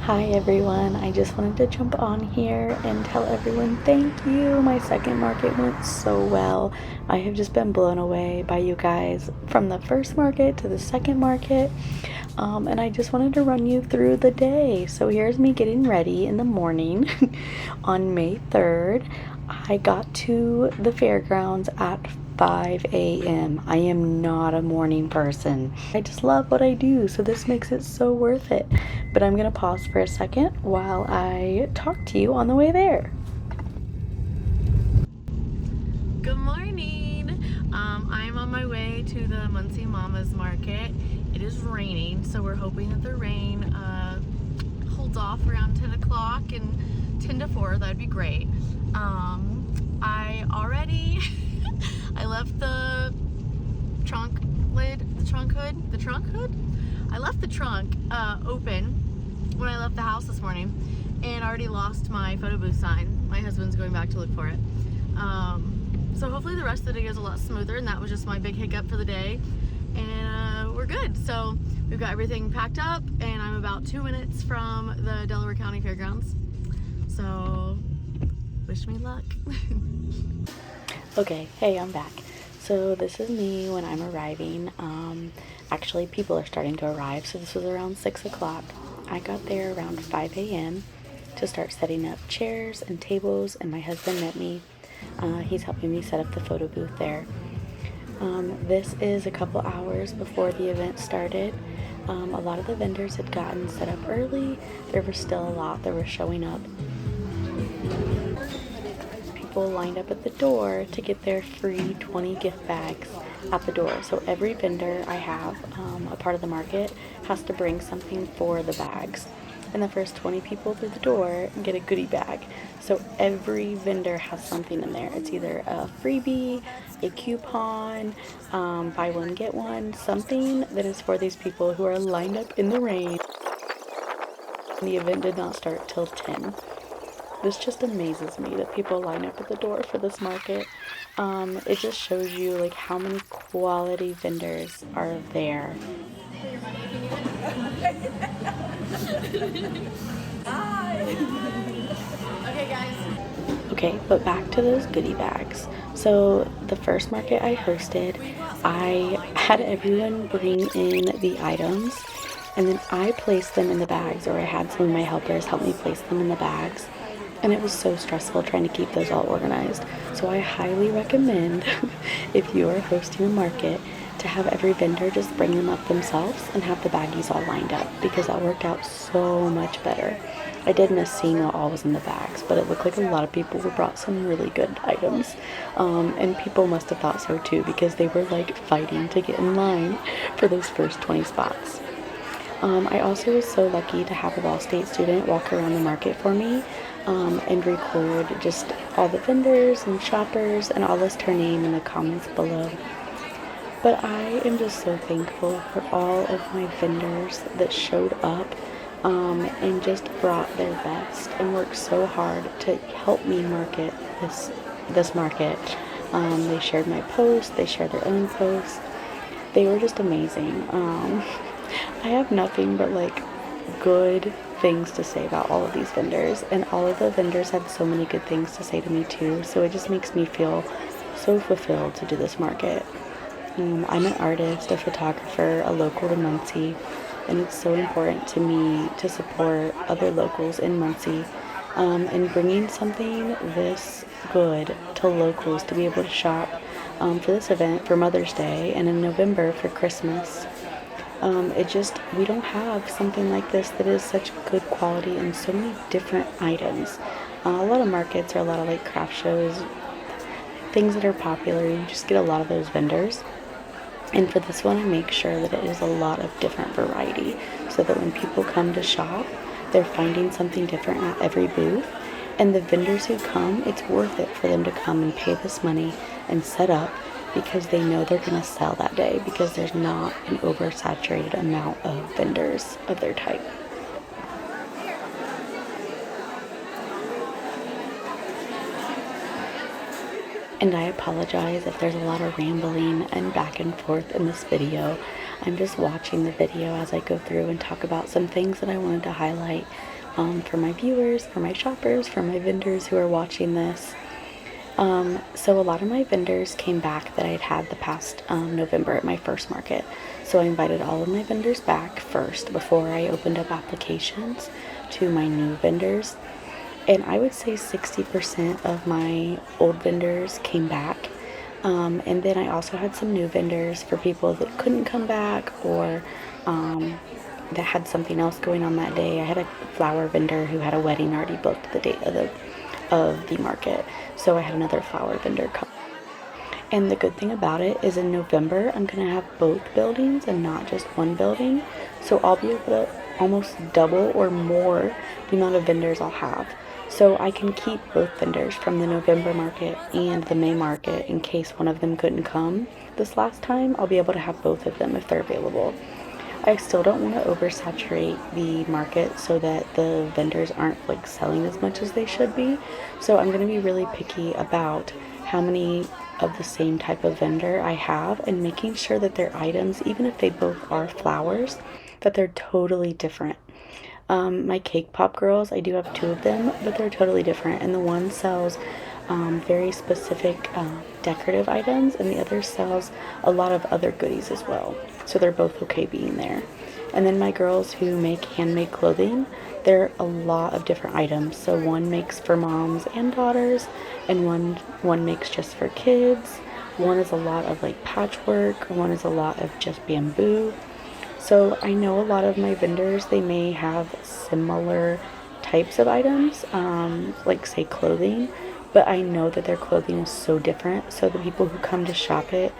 Hi everyone, I just wanted to jump on here and tell everyone thank you. My second market went so well. I have just been blown away by you guys from the first market to the second market. And I just wanted to run you through the day. So here's me getting ready in the morning on May 3rd. I got to the fairgrounds at 5 a.m. I am not a morning person. I just love what I do, so this makes it so worth it. But I'm gonna pause for a second while I talk to you on the way there. Good morning. I'm on my way to the Muncie Mama's Market. It is raining, so we're hoping that the rain holds off around 10 o'clock and 10 to 4. That'd be great. I already I left the trunk lid, the trunk hood? I left the trunk open when I left the house this morning and already lost my photo booth sign. My husband's going back to look for it. So hopefully the rest of the day goes a lot smoother, and that was just my big hiccup for the day. And we're good. So we've got everything packed up, and I'm about 2 minutes from the Delaware County Fairgrounds. So wish me luck. Okay, hey, I'm back. So this is me when I'm arriving. Actually, people are starting to arrive, so this was around 6 o'clock. I got there around 5 a.m. to start setting up chairs and tables, and my husband met me. He's helping me set up the photo booth there. This is a couple hours before the event started. A lot of the vendors had gotten set up early. There were still a lot that were showing up. People lined up at the door to get their free 20 gift bags at the door. So every vendor I have, a part of the market, has to bring something for the bags. And the first 20 people through the door get a goodie bag. So every vendor has something in there. It's either a freebie, a coupon, buy one, get one, something that is for these people who are lined up in the rain. The event did not start till 10. This just amazes me that people line up at the door for this market. It just shows you like how many quality vendors are there. Okay, but back to those goodie bags. So the first market I hosted, I had everyone bring in the items, and then I placed them in the bags, or I had some of my helpers help me place them in the bags. And it was so stressful trying to keep those all organized. So I highly recommend, if you are hosting a market, to have every vendor just bring them up themselves and have the baggies all lined up, because that worked out so much better. I did miss seeing what all was in the bags, but it looked like a lot of people brought some really good items. And people must have thought so too, because they were like fighting to get in line for those first 20 spots. I also was so lucky to have a Ball State student walk around the market for me and record just all the vendors and shoppers, and I'll list her name in the comments below. But I am just so thankful for all of my vendors that showed up and just brought their best and worked so hard to help me market this market. They shared my posts, they shared their own posts. They were just amazing. I have nothing but like good things to say about all of these vendors, and all of the vendors had so many good things to say to me too, so it just makes me feel so fulfilled to do this market. I'm an artist, a photographer, a local to Muncie, and it's so important to me to support other locals in Muncie, and bringing something this good to locals to be able to shop for this event for Mother's Day and in November for Christmas. We don't have something like this that is such good quality and so many different items. A lot of markets or a lot of like craft shows, things that are popular, you just get a lot of those vendors. And for this one, I make sure that it is a lot of different variety, so that when people come to shop, they're finding something different at every booth. And the vendors who come, it's worth it for them to come and pay this money and set up, because they know they're going to sell that day, because there's not an oversaturated amount of vendors of their type. And I apologize if there's a lot of rambling and back and forth in this video. I'm just watching the video as I go through and talk about some things that I wanted to highlight for my viewers, for my shoppers, for my vendors who are watching this. So a lot of my vendors came back that I'd had the past November at my first market. So I invited all of my vendors back first before I opened up applications to my new vendors. And I would say 60% of my old vendors came back. And then I also had some new vendors for people that couldn't come back or that had something else going on that day. I had a flower vendor who had a wedding already booked the date of the market. So I had another flower vendor come. And the good thing about it is in November, I'm going to have both buildings and not just one building. So I'll be able to almost double or more the amount of vendors I'll have. So I can keep both vendors from the November market and the May market in case one of them couldn't come this last time. I'll be able to have both of them if they're available. I still don't want to oversaturate the market so that the vendors aren't like selling as much as they should be. So I'm going to be really picky about how many of the same type of vendor I have and making sure that their items, even if they both are flowers, that they're totally different. My cake pop girls, I do have two of them, but they're totally different. And the one sells very specific decorative items, and the other sells a lot of other goodies as well. So they're both okay being there. And then my girls who make handmade clothing, they're a lot of different items. So one makes for moms and daughters, and one makes just for kids. One is a lot of like patchwork, one is a lot of just bamboo. So I know a lot of my vendors, they may have similar types of items, like say clothing, but I know that their clothing is so different. So the people who come to shop it,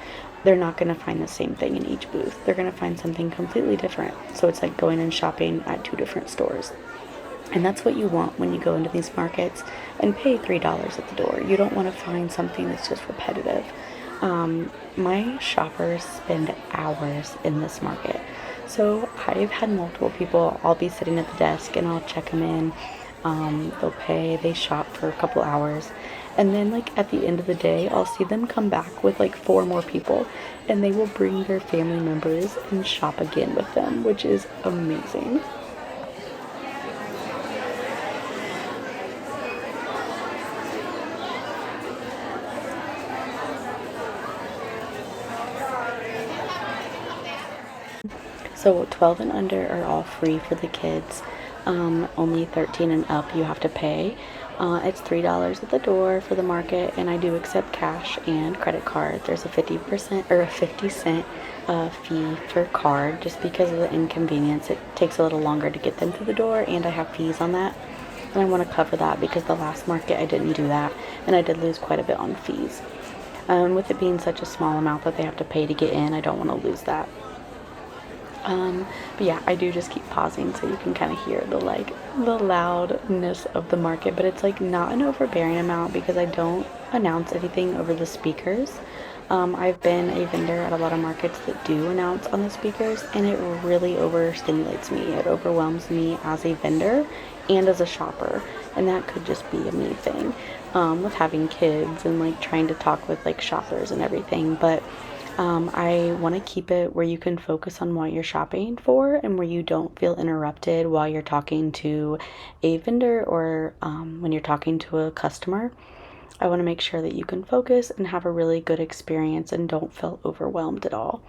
they're not going to find the same thing in each booth. They're going to find something completely different. So it's like going and shopping at two different stores. And that's what you want when you go into these markets and pay $3 at the door. You don't want to find something that's just repetitive. My shoppers spend hours in this market. So I've had multiple people, I'll be sitting at the desk and I'll check them in. They'll pay, they shop for a couple hours. And then like at the end of the day, I'll see them come back with like 4 more people and they will bring their family members and shop again with them, which is amazing. So 12 and under are all free for the kids. Only 13 and up you have to pay. It's $3 at the door for the market, and I do accept cash and credit card. There's a 50% or a 50-cent fee for card just because of the inconvenience. It takes a little longer to get them through the door, and I have fees on that. And I want to cover that because the last market I didn't do that, and I did lose quite a bit on fees. With it being such a small amount that they have to pay to get in, I don't want to lose that. But yeah, I do just keep pausing so you can kind of hear the loudness of the market, but it's like not an overbearing amount because I don't announce anything over the speakers. I've been a vendor at a lot of markets that do announce on the speakers, and it really overstimulates me. It overwhelms me as a vendor and as a shopper, and that could just be a me thing, with having kids and like trying to talk with like shoppers and everything, but I want to keep it where you can focus on what you're shopping for and where you don't feel interrupted while you're talking to a vendor or when you're talking to a customer. I want to make sure that you can focus and have a really good experience and don't feel overwhelmed at all.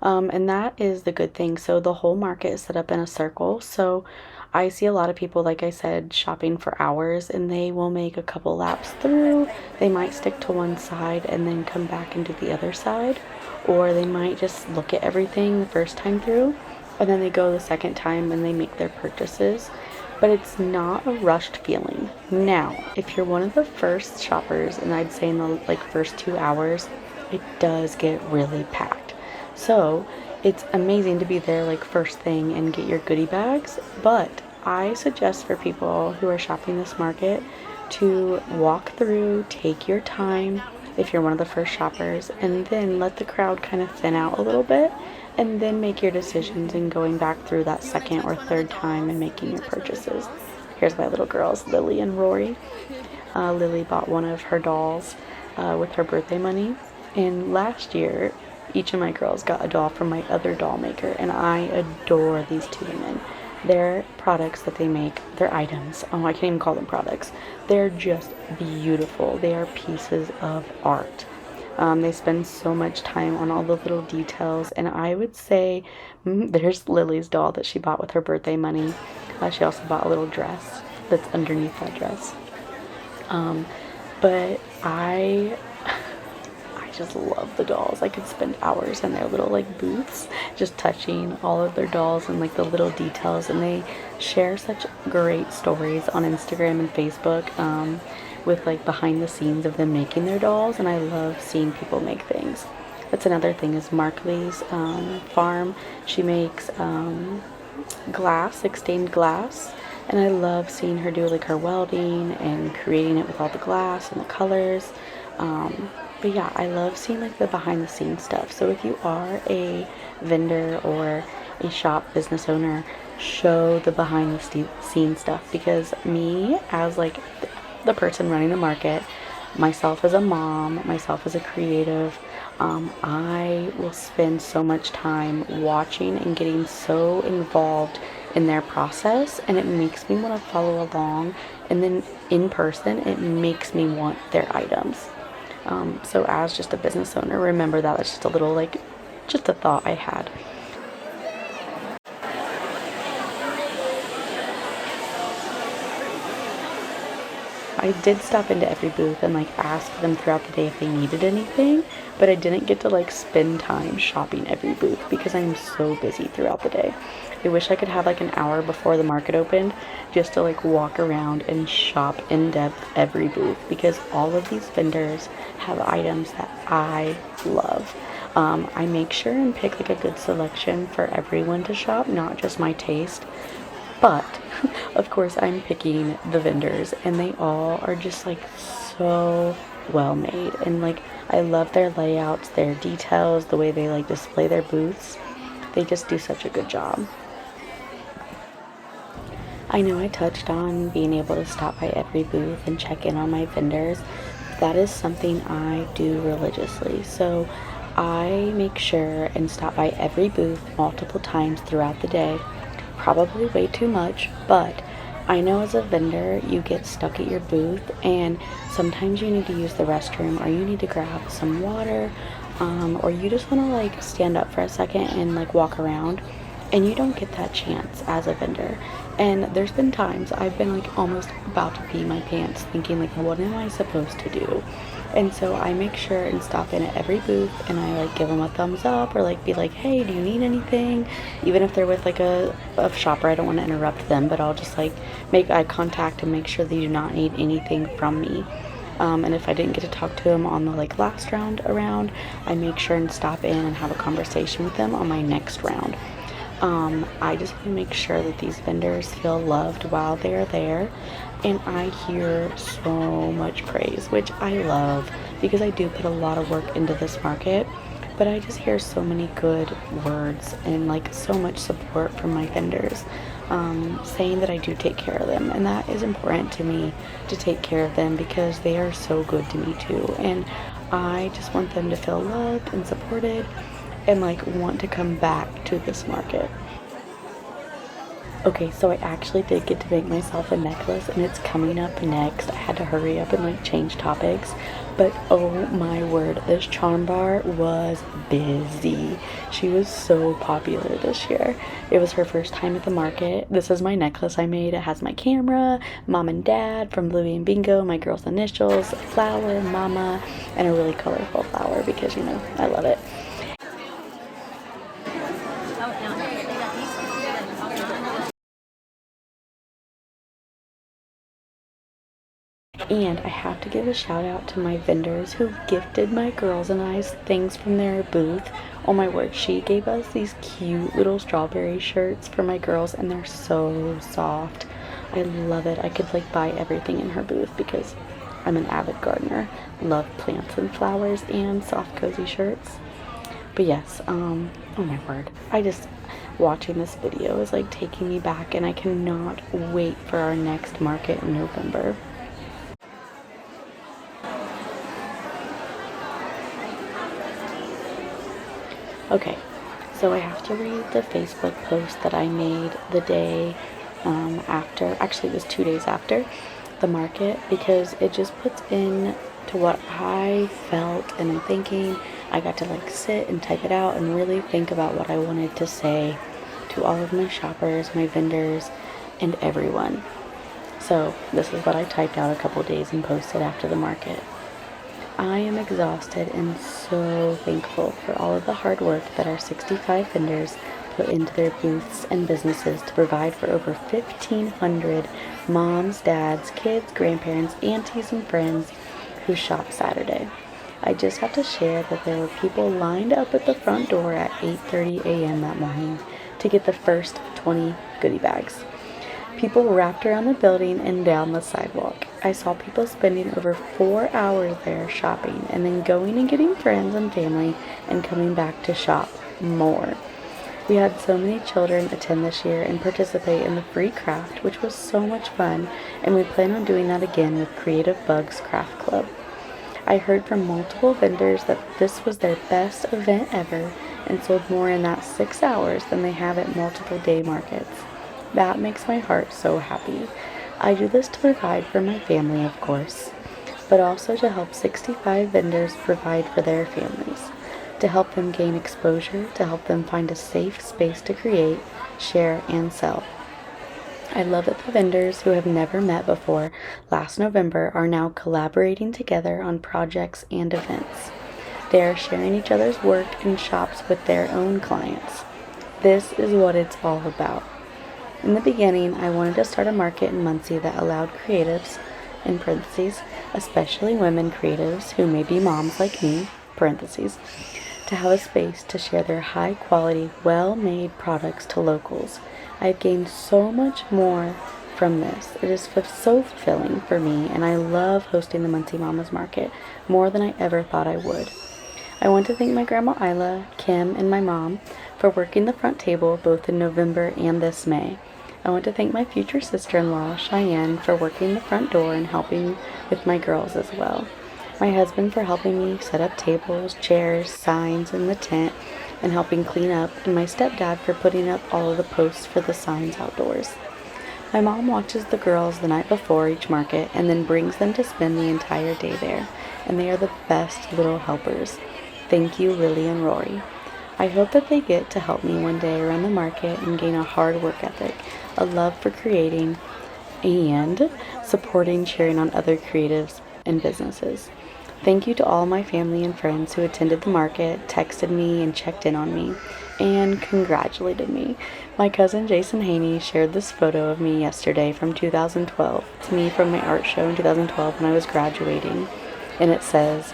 And that is the good thing. So the whole market is set up in a circle. So I see a lot of people, like I said, shopping for hours, and they will make a couple laps through. They might stick to one side and then come back and do the other side, or they might just look at everything the first time through, and then they go the second time and they make their purchases. But it's not a rushed feeling. Now, if you're one of the first shoppers, and I'd say in the first 2 hours, it does get really packed. So it's amazing to be there first thing and get your goodie bags, but I suggest for people who are shopping this market to walk through, take your time if you're one of the first shoppers, and then let the crowd kind of thin out a little bit, and then make your decisions and going back through that second or third time and making your purchases. Here's my little girls, Lily and Rory. Lily bought one of her dolls with her birthday money, and last year each of my girls got a doll from my other doll maker, and I adore these two women. Their products that they make, their items, oh, I can't even call them products. They're just beautiful. They are pieces of art. They spend so much time on all the little details, and I would say there's Lily's doll that she bought with her birthday money. She also bought a little dress that's underneath that dress. But I just love the dolls. I could spend hours in their little like booths just touching all of their dolls and like the little details, and they share such great stories on Instagram and Facebook with like behind the scenes of them making their dolls, and I love seeing people make things. That's another thing is Markley's farm. She makes glass, like stained glass, and I love seeing her do like her welding and creating it with all the glass and the colors. But yeah, I love seeing like the behind the scenes stuff. So if you are a vendor or a shop business owner, show the behind the scenes stuff, because me as like the person running the market, myself as a mom, myself as a creative, I will spend so much time watching and getting so involved in their process, and it makes me want to follow along, and then in person it makes me want their items. So as just a business owner, remember that. That's just a little like just a thought I had. I did stop into every booth and like ask them throughout the day if they needed anything, but I didn't get to like spend time shopping every booth because I'm so busy throughout the day. I wish I could have like an hour before the market opened just to like walk around and shop in depth every booth, because all of these vendors have items that I love. I make sure and pick like a good selection for everyone to shop, not just my taste. But of course I'm picking the vendors, and they all are just like so well made, and like I love their layouts, their details, the way they like display their booths. They just do such a good job. I know I touched on being able to stop by every booth and check in on my vendors. That is something I do religiously. So I make sure and stop by every booth multiple times throughout the day. Probably way too much, but I know as a vendor you get stuck at your booth and sometimes you need to use the restroom, or you need to grab some water, or you just want to like stand up for a second and like walk around, and you don't get that chance as a vendor. And there's been times I've been like almost about to pee my pants thinking like, what am I supposed to do? And so I make sure and stop in at every booth, and I like give them a thumbs up, or like be like, hey, do you need anything? Even if they're with like a shopper, I don't want to interrupt them, but I'll just like make eye contact and make sure they do not need anything from me. And if I didn't get to talk to them on the like last round around, I make sure and stop in and have a conversation with them on my next round. I just want to make sure that these vendors feel loved while they're there, and I hear so much praise, which I love because I do put a lot of work into this market, but I just hear so many good words and like so much support from my vendors, saying that I do take care of them, and that is important to me, to take care of them, because they are so good to me too, and I just want them to feel loved and supported and like want to come back to this market. Okay, so I actually did get to make myself a necklace, and it's coming up next. I had to hurry up and like change topics, but oh my word, this charm bar was busy. She was so popular this year. It was her first time at the market. This is my necklace I made. It has my camera, mom and dad from Bluey and Bingo, my girls' initials, flower, mama, and a really colorful flower because, you know, I love it. And I have to give a shout out to my vendors who gifted my girls and I things from their booth. Oh my word, she gave us these cute little strawberry shirts for my girls, and they're so soft. I love it. I could like buy everything in her booth because I'm an avid gardener. Love plants and flowers and soft cozy shirts. But yes, oh my word. Watching this video is like taking me back, and I cannot wait for our next market in November. Okay, So I have to read the Facebook post that I made the day after, actually it was 2 days after the market, because it just puts in to what I felt and I'm thinking. I got to like sit and type it out and really think about what I wanted to say to all of my shoppers, my vendors, and everyone. So this is what I typed out a couple days and posted after the market. I am exhausted and so thankful for all of the hard work that our 65 vendors put into their booths and businesses to provide for over 1,500 moms, dads, kids, grandparents, aunties, and friends who shop Saturday. I just have to share that there were people lined up at the front door at 8:30 a.m. that morning to get the first 20 goodie bags. People wrapped around the building and down the sidewalk. I saw people spending over 4 hours there shopping and then going and getting friends and family and coming back to shop more. We had so many children attend this year and participate in the free craft, which was so much fun, and we plan on doing that again with Creative Bugs Craft Club. I heard from multiple vendors that this was their best event ever and sold more in that 6 hours than they have at multiple day markets. That makes my heart so happy. I do this to provide for my family, of course, but also to help 65 vendors provide for their families, to help them gain exposure, to help them find a safe space to create, share, and sell. I love that the vendors who have never met before last November are now collaborating together on projects and events. They are sharing each other's work and shops with their own clients. This is what it's all about. In the beginning, I wanted to start a market in Muncie that allowed creatives, in parentheses, especially women creatives who may be moms like me, parentheses, to have a space to share their high-quality, well-made products to locals. I've gained so much more from this. It is so fulfilling for me, and I love hosting the Muncie Mamas Market more than I ever thought I would. I want to thank my grandma Isla, Kim, and my mom for working the front table both in November and this May. I want to thank my future sister-in-law, Cheyenne, for working the front door and helping with my girls as well. My husband for helping me set up tables, chairs, signs in the tent, and helping clean up, and my stepdad for putting up all of the posts for the signs outdoors. My mom watches the girls the night before each market and then brings them to spend the entire day there, and they are the best little helpers. Thank you, Lily and Rory. I hope that they get to help me one day around the market and gain a hard work ethic, a love for creating, and supporting, cheering on other creatives and businesses. Thank you to all my family and friends who attended the market, texted me, and checked in on me, and congratulated me. My cousin Jason Haney shared this photo of me yesterday from 2012. It's me from my art show in 2012 when I was graduating, and it says,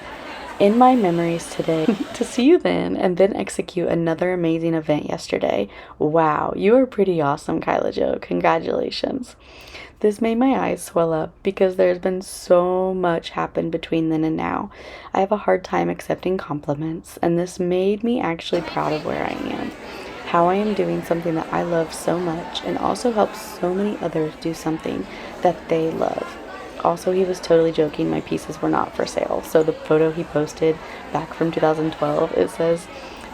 "In my memories today, to see you then and then execute another amazing event yesterday. Wow, you are pretty awesome, Kyla Jo. Congratulations." This made my eyes swell up because there's been so much happen between then and now. I have a hard time accepting compliments, and this made me actually proud of where I am. How I am doing something that I love so much and also helps so many others do something that they love. Also, he was totally joking. My pieces were not for sale. So the photo he posted back from 2012, it says,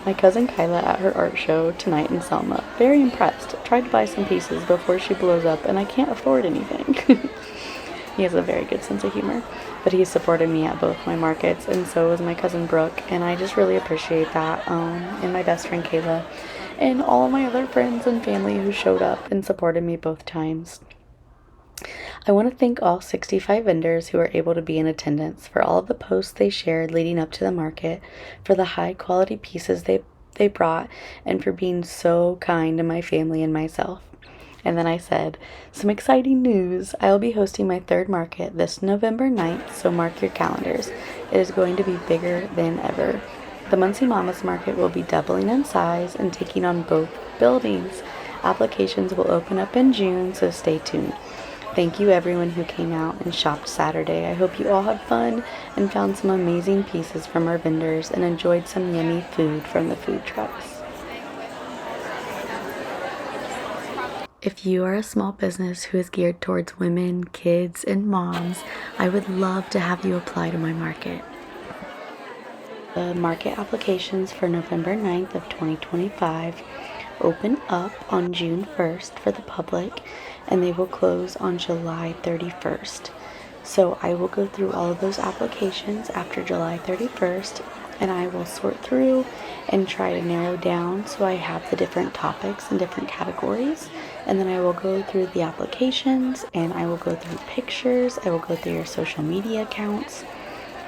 "My cousin Kyla at her art show tonight in Selma. Very impressed. Tried to buy some pieces before she blows up and I can't afford anything." He has a very good sense of humor. But he supported me at both my markets, and so was my cousin Brooke. And I just really appreciate that. And my best friend Kayla. And all of my other friends and family who showed up and supported me both times. I want to thank all 65 vendors who were able to be in attendance for all of the posts they shared leading up to the market, for the high quality pieces they brought, and for being so kind to my family and myself. And then I said, some exciting news. I'll be hosting my third market this November 9th, so mark your calendars. It is going to be bigger than ever. The Muncie Mamas Market will be doubling in size and taking on both buildings. Applications will open up in June, so stay tuned. Thank you everyone who came out and shopped Saturday. I hope you all had fun and found some amazing pieces from our vendors and enjoyed some yummy food from the food trucks. If you are a small business who is geared towards women, kids, and moms, I would love to have you apply to my market. The market applications for November 9th of 2025 open up on June 1st for the public, and they will close on July 31st. So I will go through all of those applications after July 31st, and I will sort through and try to narrow down so I have the different topics and different categories. And then I will go through the applications, and I will go through pictures, I will go through your social media accounts,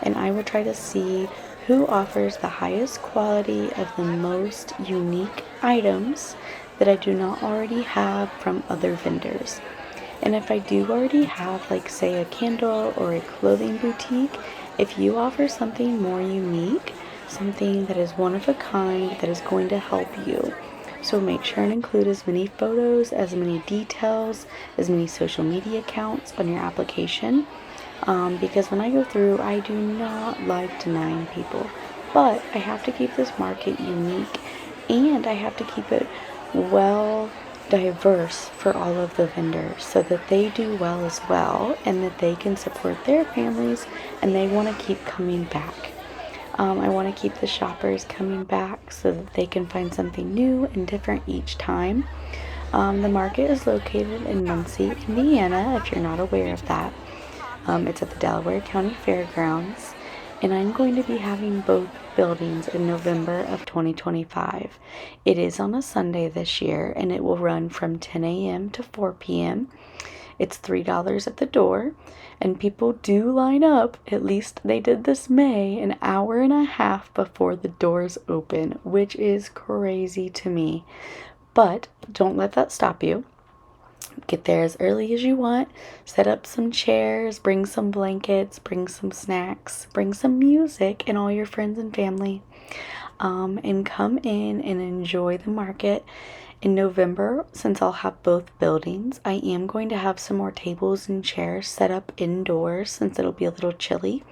and I will try to see who offers the highest quality of the most unique items that I do not already have from other vendors. And if I do already have, like, say, a candle or a clothing boutique, if you offer something more unique, something that is one of a kind, that is going to help you. So make sure and include as many photos, as many details, as many social media accounts on your application. Because when I go through, I do not like denying people. But I have to keep this market unique, and I have to keep it well diverse for all of the vendors so that they do well as well, and that they can support their families and they want to keep coming back. I want to keep the shoppers coming back so that they can find something new and different each time. The market is located in Muncie, Indiana, if you're not aware of that. It's at the Delaware County Fairgrounds, and I'm going to be having both buildings in November of 2025. It is on a Sunday this year, and it will run from 10 a.m. to 4 p.m. It's $3 at the door, and people do line up. At least they did this May, an hour and a half before the doors open, which is crazy to me. But don't let that stop you. Get there as early as you want, set up some chairs, bring some blankets, bring some snacks, bring some music and all your friends and family, and come in and enjoy the market. In November, since I'll have both buildings, I am going to have some more tables and chairs set up indoors since it'll be a little chilly.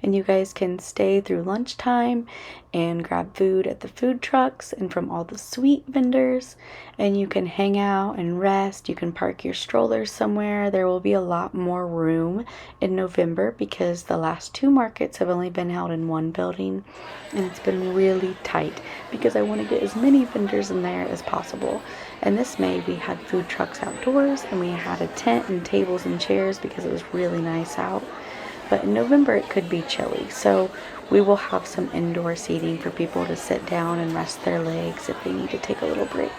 And you guys can stay through lunchtime and grab food at the food trucks and from all the sweet vendors. And you can hang out and rest. You can park your strollers somewhere. There will be a lot more room in November because the last two markets have only been held in one building. And it's been really tight because I want to get as many vendors in there as possible. And this May we had food trucks outdoors, and we had a tent and tables and chairs because it was really nice out. But in November it could be chilly, so we will have some indoor seating for people to sit down and rest their legs if they need to take a little break.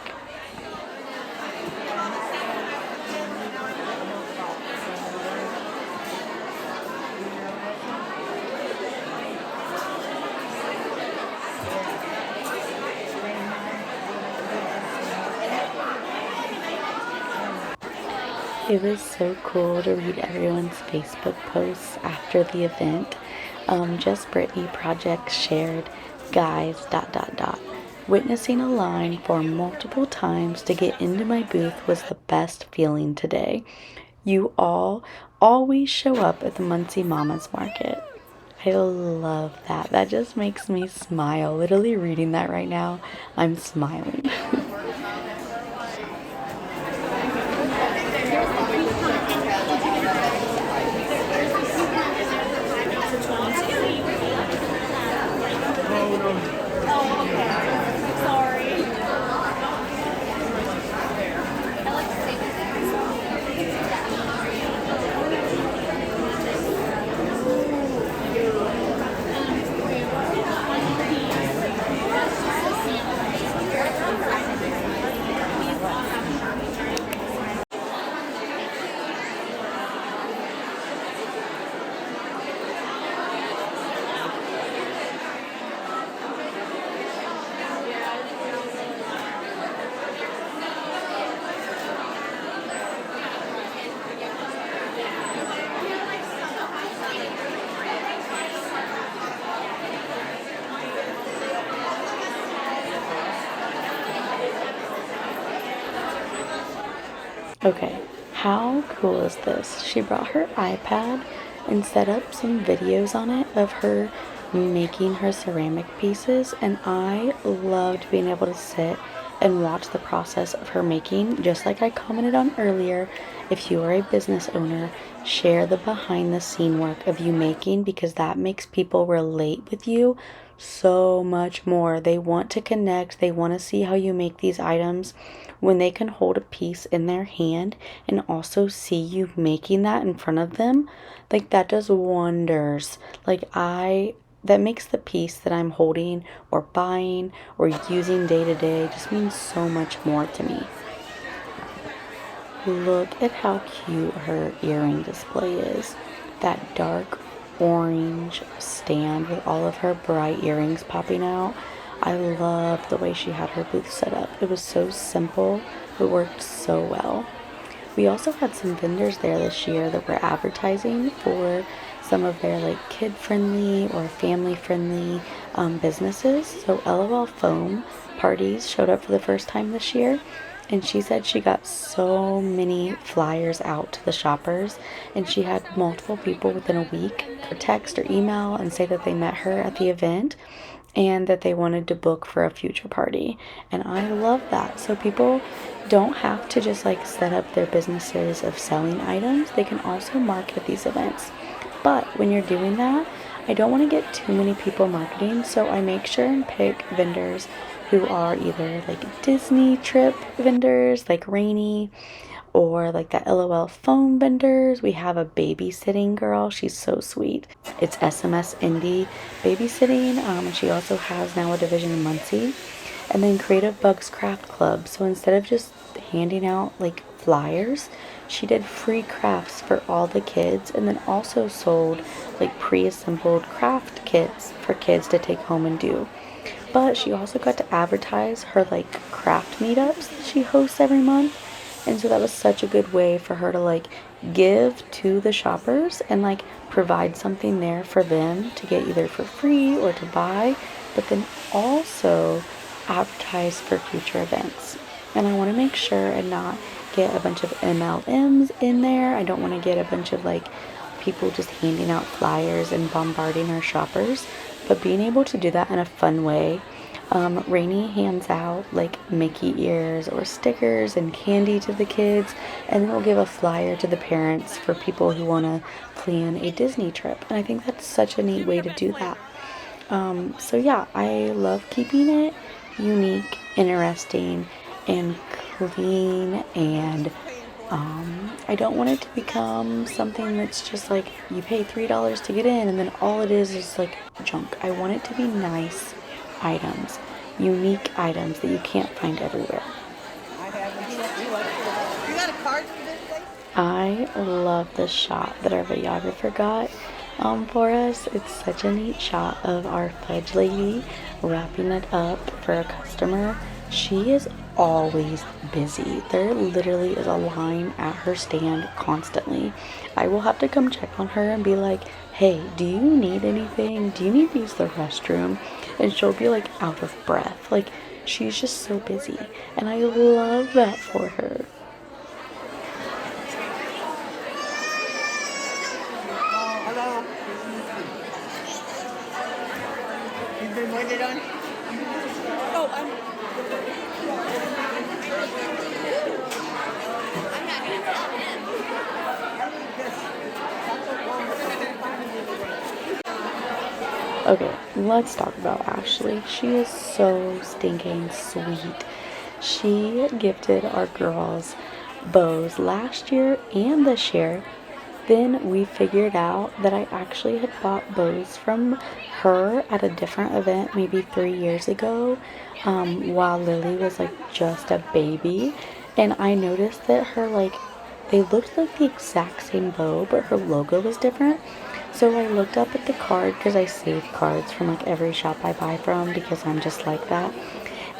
It was so cool to read everyone's Facebook posts after the event. Just Brittany Project shared, guys, ... Witnessing a line form multiple times to get into my booth was the best feeling today. You all always show up at the Muncie Mamas Market. I love that. That just makes me smile. Literally reading that right now, I'm smiling. Okay, how cool is this? She brought her iPad and set up some videos on it of her making her ceramic pieces, and I loved being able to sit and watch the process of her making. Just like I commented on earlier, if you are a business owner, share the behind the scene work of you making, because that makes people relate with you so much more. They want to connect, they want to see how you make these items. When they can hold a piece in their hand and also see you making that in front of them, like that does wonders. That makes the piece that I'm holding or buying or using day to day just means so much more to me. Look at how cute her earring display is. That dark orange stand with all of her bright earrings popping out. I love the way she had her booth set up. It was so simple, it worked so well. We also had some vendors there this year that were advertising for some of their like kid-friendly or family-friendly businesses. So LOL Foam Parties showed up for the first time this year, and she said she got so many flyers out to the shoppers, and she had multiple people within a week text or email and say that they met her at the event and that they wanted to book for a future party. And I love that. So people don't have to just like set up their businesses of selling items. They can also market these events. But when you're doing that, I don't want to get too many people marketing, so I make sure and pick vendors who are either like Disney trip vendors like Rainy, or like that LOL phone vendors. We have a babysitting girl. She's so sweet. It's SMS Indie Babysitting. And she also has now a division in Muncie. And then Creative Bugs Craft Club. So instead of just handing out like flyers, she did free crafts for all the kids, and then also sold like pre-assembled craft kits for kids to take home and do. But she also got to advertise her like craft meetups that she hosts every month. And so that was such a good way for her to like give to the shoppers and like provide something there for them to get either for free or to buy, but then also advertise for future events. And I want to make sure and not get a bunch of MLMs in there. I don't want to get a bunch of like people just handing out flyers and bombarding our shoppers, but being able to do that in a fun way. Rainy hands out like Mickey ears or stickers and candy to the kids, and then we'll give a flyer to the parents for people who want to plan a Disney trip. And I think that's such a neat way to do that. So yeah, I love keeping it unique, interesting, and clean, and I don't want it to become something that's just like you pay $3 to get in and then all it is like junk. I want it to be nice items, unique items that you can't find everywhere. I love the shot that our videographer got for us. It's such a neat shot of our fudge lady wrapping it up for a customer. She is always busy. There literally is a line at her stand constantly. I will have to come check on her and be like, hey, do you need anything? Do you need to use the restroom? And she'll be like out of breath. Like, she's just so busy. And I love that for her. Hello. You've been waiting on? Oh, I'm not going to tell him. Okay, let's talk about Ashley. She is so stinking sweet. She gifted our girls bows last year and this year. Then we figured out that I actually had bought bows from her at a different event maybe 3 years ago, while Lily was like just a baby. And I noticed that her they looked like the exact same bow, but her logo was different. So I looked up at the card because I save cards from like every shop I buy from because I'm just like that.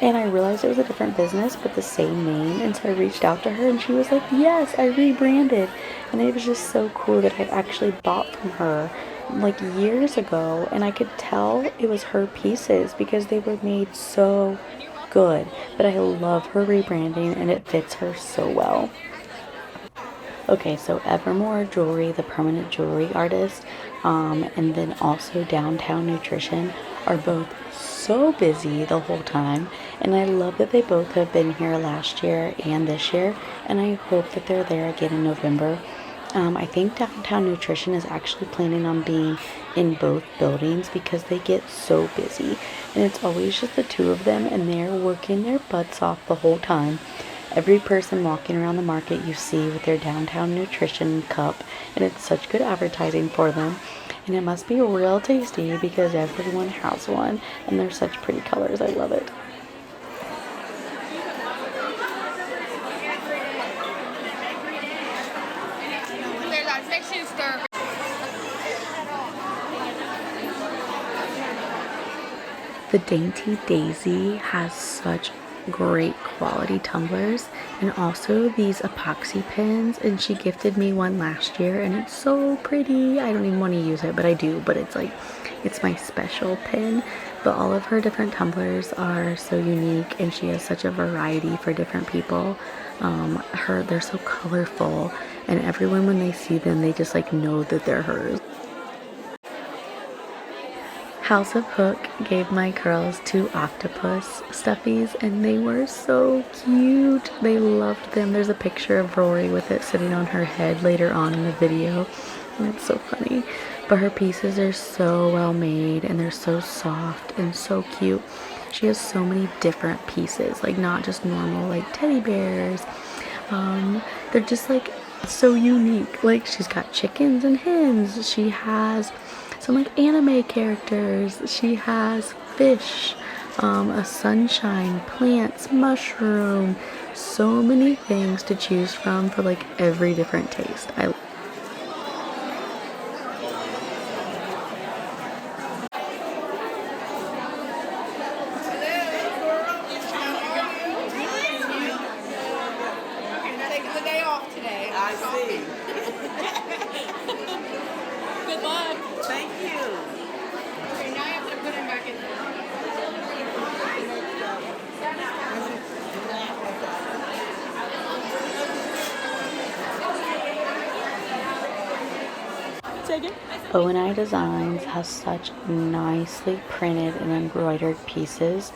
And I realized it was a different business but the same name, and so I reached out to her and she was like, yes, I rebranded. And it was just so cool that I'd actually bought from her like years ago, and I could tell it was her pieces because they were made so good. But I love her rebranding and it fits her so well. Okay, so Evermore Jewelry, the permanent jewelry artist, and then also Downtown Nutrition are both so busy the whole time, and I love that they both have been here last year and this year, and I hope that they're there again in November. I think Downtown Nutrition is actually planning on being in both buildings because they get so busy. And it's always just the two of them, and they're working their butts off the whole time. Every person walking around the market you see with their Downtown Nutrition cup, and it's such good advertising for them. And it must be real tasty because everyone has one, and they're such pretty colors. I love it. There's that section stir. The Dainty Daisy has such great quality tumblers, and also these epoxy pins, and she gifted me one last year and it's so pretty. I don't even want to use it, but I do. But it's like, it's my special pin. But all of her different tumblers are so unique, and she has such a variety for different people. They're so colorful, and everyone, when they see them, they just like know that they're hers. House of Hook gave my girls 2 octopus stuffies, and they were so cute. They loved them. There's a picture of Rory with it sitting on her head later on in the video, and it's so funny. But her pieces are so well made, and they're so soft and so cute. She has so many different pieces, like not just normal like teddy bears. They're just like so unique. Like she's got chickens and hens. She has some like anime characters. She has fish, a sunshine, plants, mushroom, so many things to choose from for like every different taste. Taking the day off today. I see. Good luck. Thank you. Okay, now you have to put him back in. Take it. O&I Designs has such nicely printed and embroidered pieces.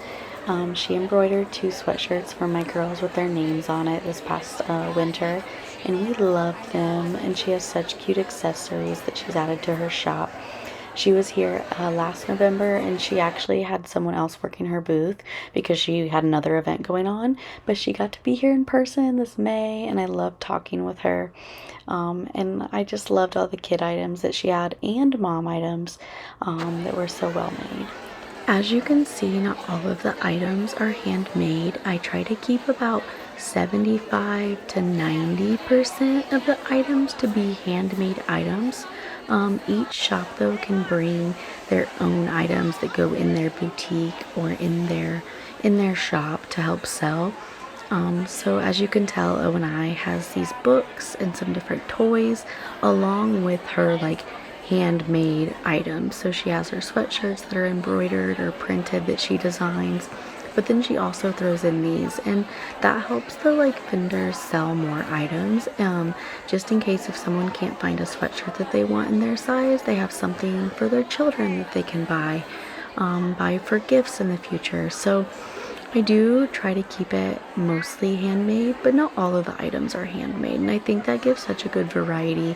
She embroidered 2 sweatshirts for my girls with their names on it this past winter, and we loved them. And she has such cute accessories that she's added to her shop. She was here last November, and she actually had someone else working her booth because she had another event going on, but she got to be here in person this May, and I loved talking with her. And I just loved all the kid items that she had, and mom items that were so well made. As you can see, not all of the items are handmade. I try to keep about 75 to 90% of the items to be handmade items. Each shop though can bring their own items that go in their boutique or in their shop to help sell. So as you can tell, O&I has these books and some different toys along with her like handmade items. So she has her sweatshirts that are embroidered or printed that she designs, but then she also throws in these, and that helps the like vendors sell more items. Just in case if someone can't find a sweatshirt that they want in their size, they have something for their children that they can buy for gifts in the future. So I do try to keep it mostly handmade, but not all of the items are handmade, and I think that gives such a good variety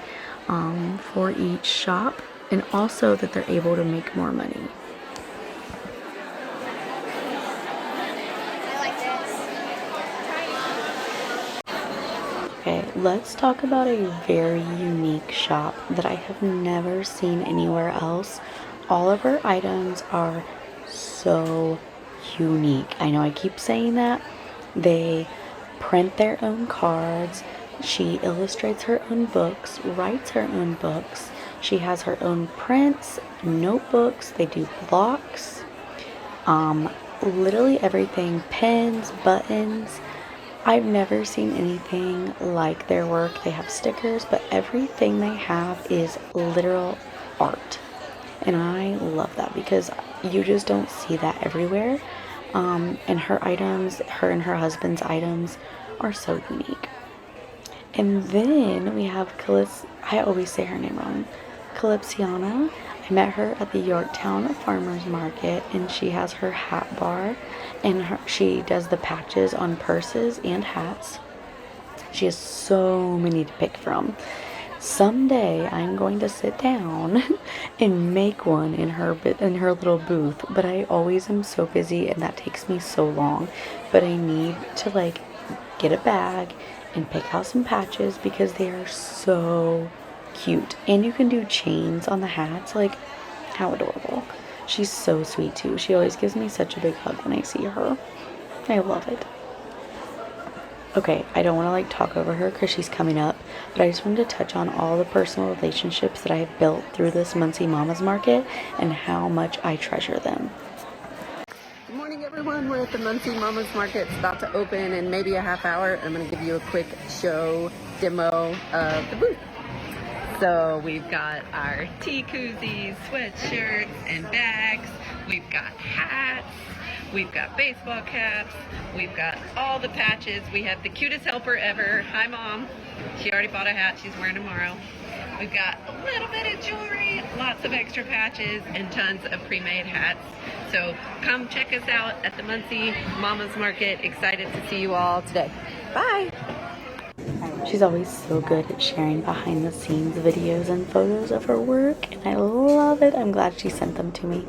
for each shop, and also that they're able to make more money. Okay, let's talk about a very unique shop that I have never seen anywhere else. All of her items are so unique. I know I keep saying that. They print their own cards. She illustrates her own books, writes her own books. She has her own prints, notebooks. They do blocks. Literally everything, pens, buttons. I've never seen anything like their work. They have stickers, but everything they have is literal art. And I love that because you just don't see that everywhere. And her items, her and her husband's items are so unique. And then we have I always say her name wrong, Calypsiana. I met her at the Yorktown Farmers Market, and she has her hat bar, and she does the patches on purses and hats. She has so many to pick from. Someday I'm going to sit down and make one in her little booth, but I always am so busy and that takes me so long. But I need to like get a bag and pick out some patches because they are so cute. And you can do chains on the hats. Like, how adorable. She's so sweet too. She always gives me such a big hug when I see her. I love it. Okay, I don't want to like talk over her because she's coming up, but I just wanted to touch on all the personal relationships that I've built through this Muncie Mama's Market and how much I treasure them. Good morning, everyone. We're at the Muncie Mama's Market. It's about to open in maybe a half hour. I'm going to give you a quick show demo of the booth. So we've got our tea koozies, sweatshirts, and bags. We've got hats. We've got baseball caps. We've got all the patches. We have the cutest helper ever. Hi, Mom. She already bought a hat she's wearing tomorrow. We've got a little bit of jewelry, lots of extra patches, and tons of pre-made hats. So come check us out at the Muncie Mama's Market. Excited to see you all today. Bye. She's always so good at sharing behind the scenes videos and photos of her work, and I love it. I'm glad she sent them to me.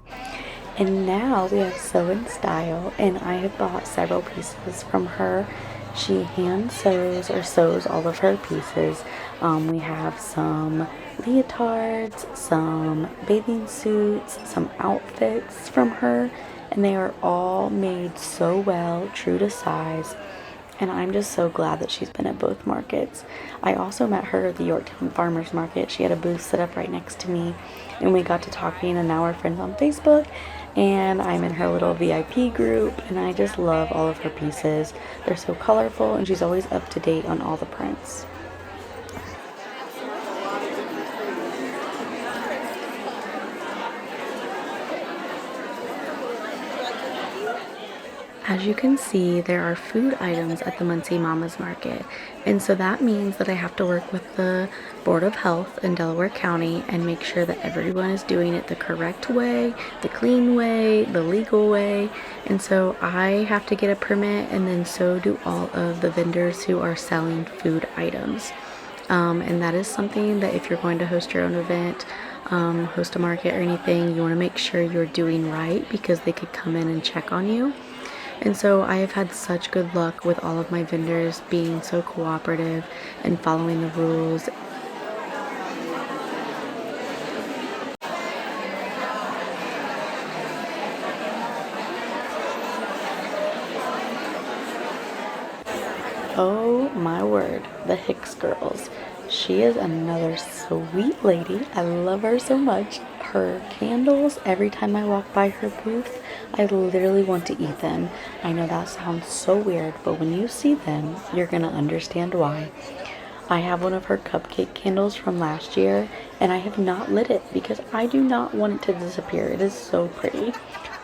And now we have Sew in Style, and I have bought several pieces from her. She hand sews or sews all of her pieces. We have some leotards, some bathing suits, some outfits from her, and they are all made so well, true to size. And I'm just so glad that she's been at both markets. I also met her at the Yorktown Farmers Market. She had a booth set up right next to me, and we got to talking, and now we're friends on Facebook. And I'm in her little VIP group, and I just love all of her pieces. They're so colorful, and she's always up to date on all the prints. As you can see, there are food items at the Muncie Mama's Market, and so that means that I have to work with the Board of Health in Delaware County and make sure that everyone is doing it the correct way, the clean way, the legal way. And so I have to get a permit, and then so do all of the vendors who are selling food items. And that is something that if you're going to host your own event, host a market or anything, you want to make sure you're doing right because they could come in and check on you. And so I have had such good luck with all of my vendors being so cooperative and following the rules. Oh my word, the Hicks girls. She is another sweet lady. I love her so much. Her candles, every time I walk by her booth, I literally want to eat them. I know that sounds so weird, but when you see them, you're gonna understand why. I have one of her cupcake candles from last year, and I have not lit it because I do not want it to disappear. It is so pretty.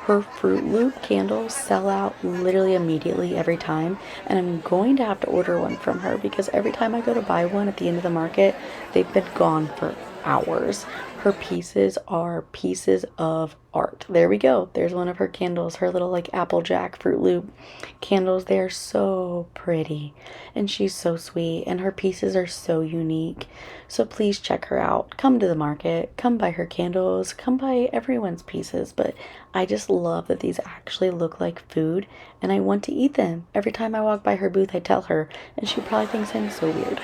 Her Fruit Loop candles sell out literally immediately every time, and I'm going to have to order one from her because every time I go to buy one at the end of the market, they've been gone for hours. Her pieces are pieces of art. There we go. There's one of her candles, her little like Applejack Fruit Loop candles. They are so pretty, and she's so sweet, and her pieces are so unique. So please check her out. Come to the market, come buy her candles, come buy everyone's pieces. But I just love that these actually look like food, and I want to eat them. Every time I walk by her booth, I tell her, and she probably thinks I'm so weird.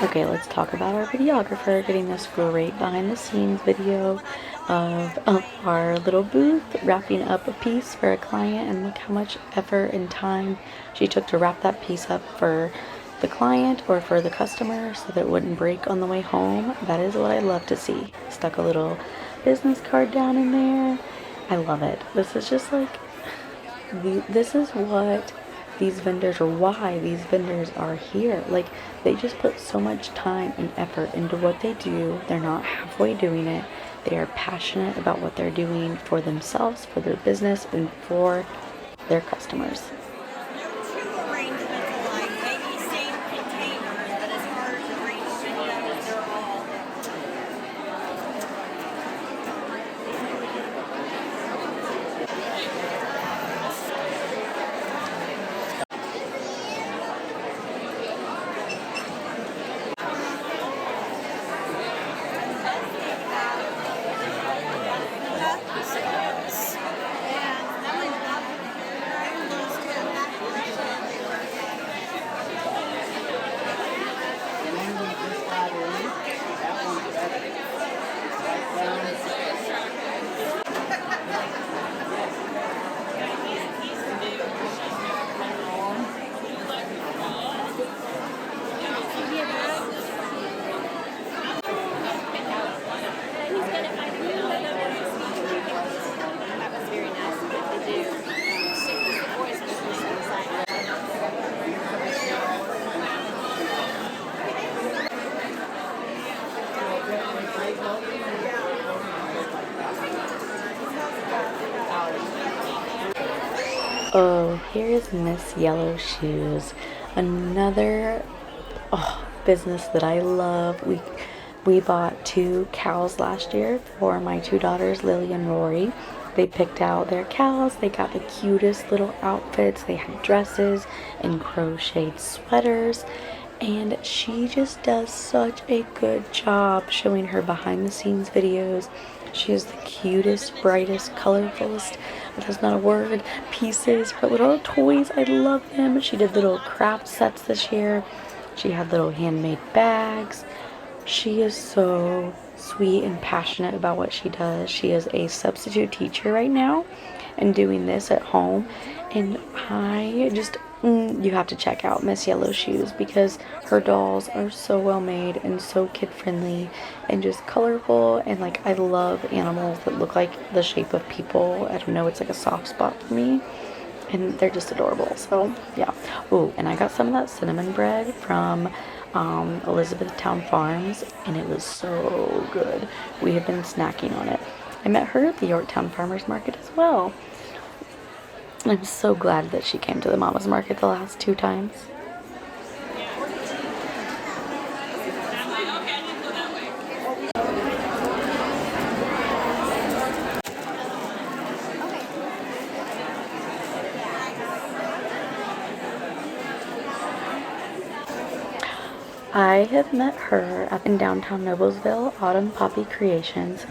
Okay, let's talk about our videographer getting this great behind the scenes video of our little booth wrapping up a piece for a client, and look how much effort and time she took to wrap that piece up for the client or for the customer so that it wouldn't break on the way home. That is what I love to see. Stuck a little business card down in there, I love it. This is just like, this is what these vendors, or why these vendors are here. Like, they just put so much time and effort into what they do. They're not halfway doing it. They are passionate about what they're doing for themselves, for their business, and for their customers. Two arrangements alike, maybe same containers, but as far as arrangement goes, they're all. Oh, here's Miss Yellow Shoes, another business that I love. We bought 2 cows last year for my 2 daughters, Lily and Rory. They picked out their cows. They got the cutest little outfits. They had dresses and crocheted sweaters. And she just does such a good job showing her behind the scenes videos. She has the cutest, brightest, colorfulest, that's not a word, pieces, her little toys. I love them. She did little craft sets this year. She had little handmade bags. She is so sweet and passionate about what she does. She is a substitute teacher right now and doing this at home. And I just, you have to check out Miss Yellow Shoes, because her dolls are so well made and so kid friendly and just colorful. And like, I love animals that look like the shape of people. I don't know, it's like a soft spot for me. And they're just adorable. So yeah. Oh, and I got some of that cinnamon bread from Elizabethtown Farms, and it was so good. We have been snacking on it. I met her at the Yorktown Farmers Market as well. I'm so glad that she came to the Mama's Market the last 2 times. I have met her up in downtown Noblesville, Autumn Poppy Creations.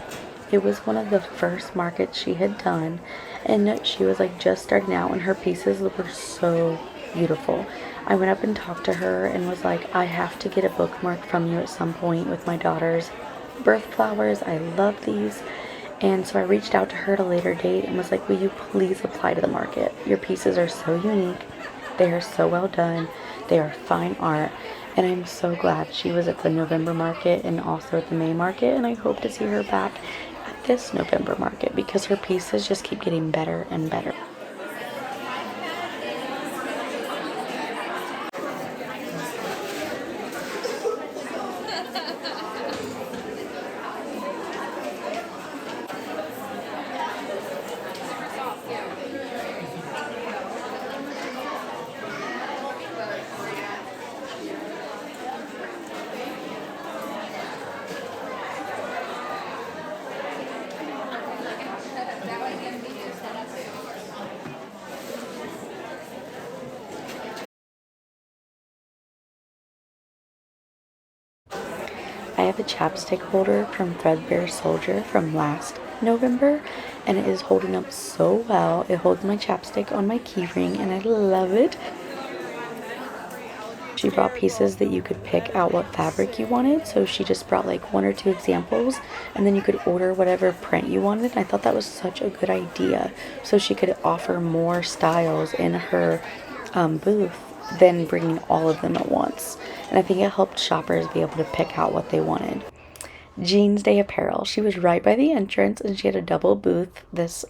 It was one of the first markets she had done, and she was like just starting out, and her pieces were so beautiful. I went up and talked to her and was like, I have to get a bookmark from you at some point with my daughter's birth flowers. I love these. And so I reached out to her at a later date and was like, will you please apply to the market? Your pieces are so unique. They are so well done. They are fine art. And I'm so glad she was at the November market and also at the May market. And I hope to see her back at this November market, because her pieces just keep getting better and better. I have a chapstick holder from Threadbare Soldier from last November, and it is holding up so well. It holds my chapstick on my keyring, and I love it. She brought pieces that you could pick out what fabric you wanted, so she just brought like 1 or 2 examples, and then you could order whatever print you wanted. I thought that was such a good idea, so she could offer more styles in her booth than bringing all of them at once. And I think it helped shoppers be able to pick out what they wanted. Jeans Day Apparel. She was right by the entrance, and she had a double booth this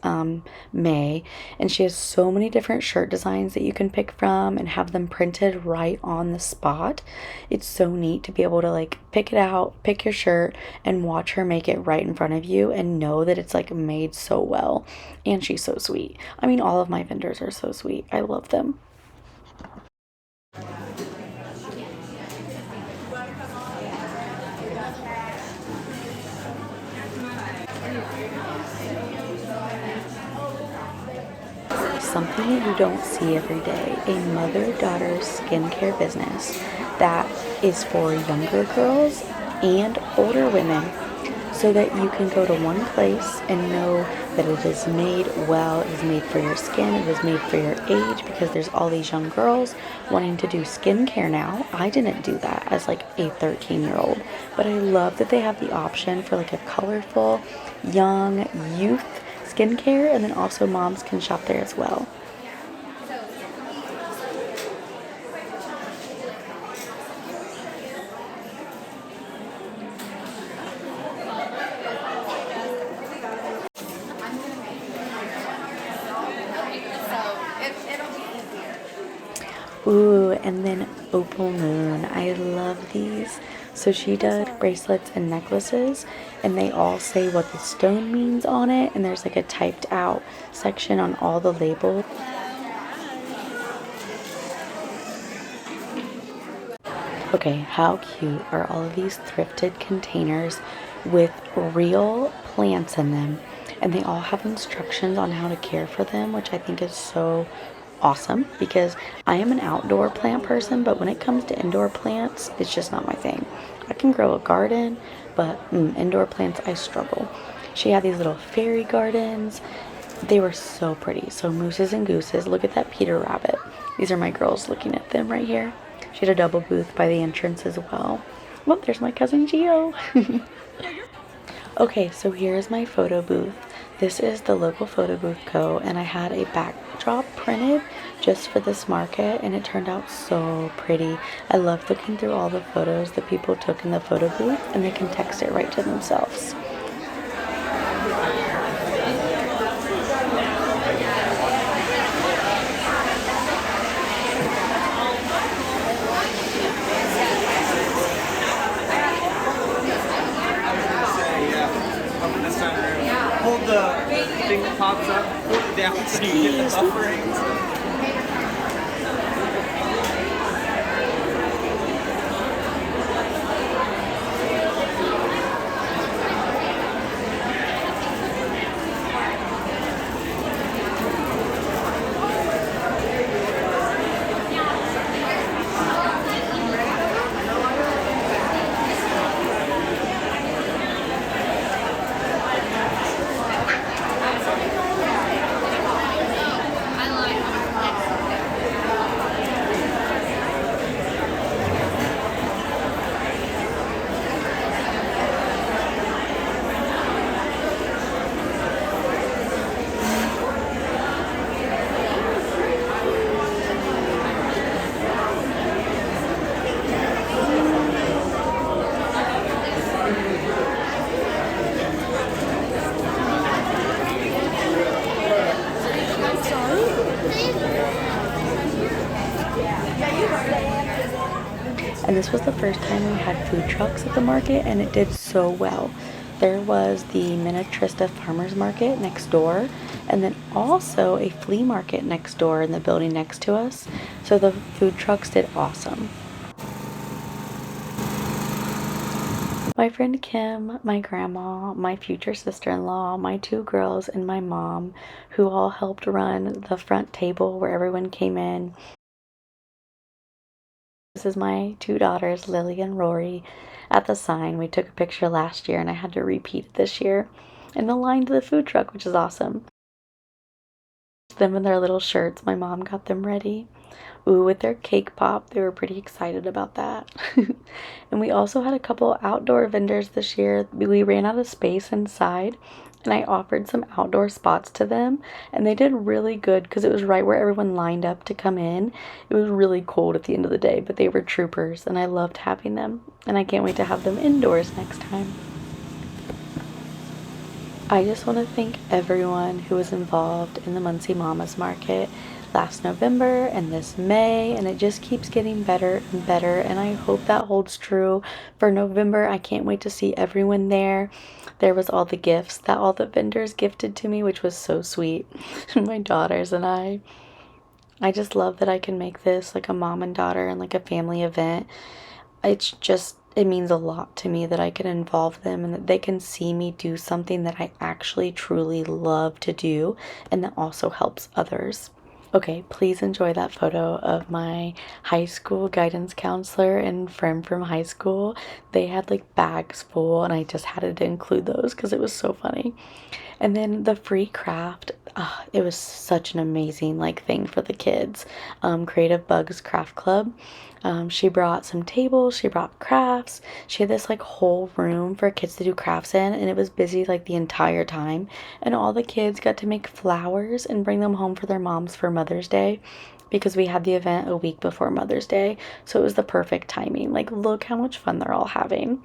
May, and she has so many different shirt designs that you can pick from and have them printed right on the spot. It's so neat to be able to like pick it out, pick your shirt, and watch her make it right in front of you and know that it's like made so well. And she's so sweet. I mean, all of my vendors are so sweet. I love them. Something that you don't see every day, a mother-daughter skincare business that is for younger girls and older women, so that you can go to one place and know that it is made well, it is made for your skin, it is made for your age, because there's all these young girls wanting to do skincare now. I didn't do that as like a 13-year-old, but I love that they have the option for like a colorful, young youth skincare, and then also moms can shop there as well. Ooh, and then Opal Moon. I love these. So she did bracelets and necklaces, and they all say what the stone means on it, and there's like a typed out section on all the labels. Okay, how cute are all of these thrifted containers with real plants in them? And they all have instructions on how to care for them, which I think is so awesome, because I am an outdoor plant person, but when it comes to indoor plants, it's just not my thing. I can grow a garden, but indoor plants, I struggle. She had these little fairy gardens. They were so pretty. So mooses and gooses. Look at that Peter Rabbit. These are my girls looking at them right here. She had a double booth by the entrance as well. Well, there's my cousin Gio. Okay, so here's my photo booth. This is the local photo booth co, and I had a backdrop printed just for this market, and it turned out so pretty. I love looking through all the photos that people took in the photo booth, and they can text it right to themselves. Hold the thing that pops up, hold it down so you get the buffering. And this was the first time we had food trucks at the market, and it did so well. There was the Minnetrista Farmers Market next door, and then also a flea market next door in the building next to us. So the food trucks did awesome. My friend Kim, my grandma, my future sister-in-law, my two girls, and my mom, who all helped run the front table where everyone came in. This is my two daughters, Lily and Rory, at the sign. We took a picture last year, and I had to repeat it this year in the line to the food truck, which is awesome. Them in their little shirts. My mom got them ready. Ooh, with their cake pop. They were pretty excited about that. And we also had a couple outdoor vendors this year. We ran out of space inside, and I offered some outdoor spots to them, and they did really good because it was right where everyone lined up to come in. It was really cold at the end of the day, but they were troopers, and I loved having them, and I can't wait to have them indoors next time. I just want to thank everyone who was involved in the Muncie Mamas Market last November and this May, and it just keeps getting better and better, and I hope that holds true for November. I can't wait to see everyone there. There was all the gifts that all the vendors gifted to me, which was so sweet. My daughters and I just love that I can make this like a mom and daughter and like a family event. It's just, it means a lot to me that I can involve them and that they can see me do something that I actually truly love to do and that also helps others. Okay, please enjoy that photo of my high school guidance counselor and friend from high school. They had like bags full, and I just had to include those because it was so funny. And then the free craft, it was such an amazing like thing for the kids. Creative Bugs Craft Club. She brought some tables, she brought crafts. She had this like whole room for kids to do crafts in, and it was busy like the entire time. And all the kids got to make flowers and bring them home for their moms for Mother's Day, because we had the event a week before Mother's Day. So it was the perfect timing. Like, look how much fun they're all having.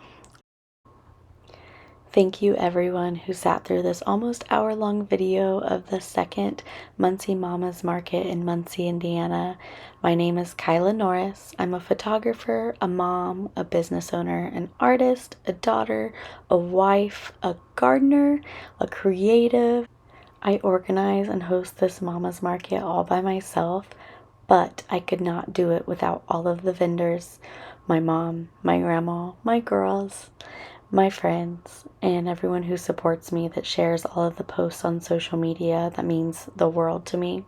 Thank you everyone who sat through this almost hour-long video of the second Muncie Mamas Market in Muncie, Indiana. My name is Kyla Norris. I'm a photographer, a mom, a business owner, an artist, a daughter, a wife, a gardener, a creative. I organize and host this Mamas Market all by myself, but I could not do it without all of the vendors, my mom, my grandma, my girls, my friends, and everyone who supports me, that shares all of the posts on social media. That means the world to me.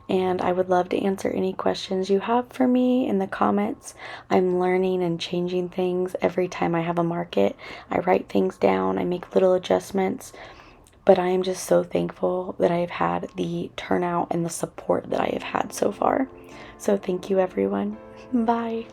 And I would love to answer any questions you have for me in the comments. I'm learning and changing things every time I have a market. I write things down, I make little adjustments, but I am just so thankful that I have had the turnout and the support that I have had so far. So thank you everyone. Bye.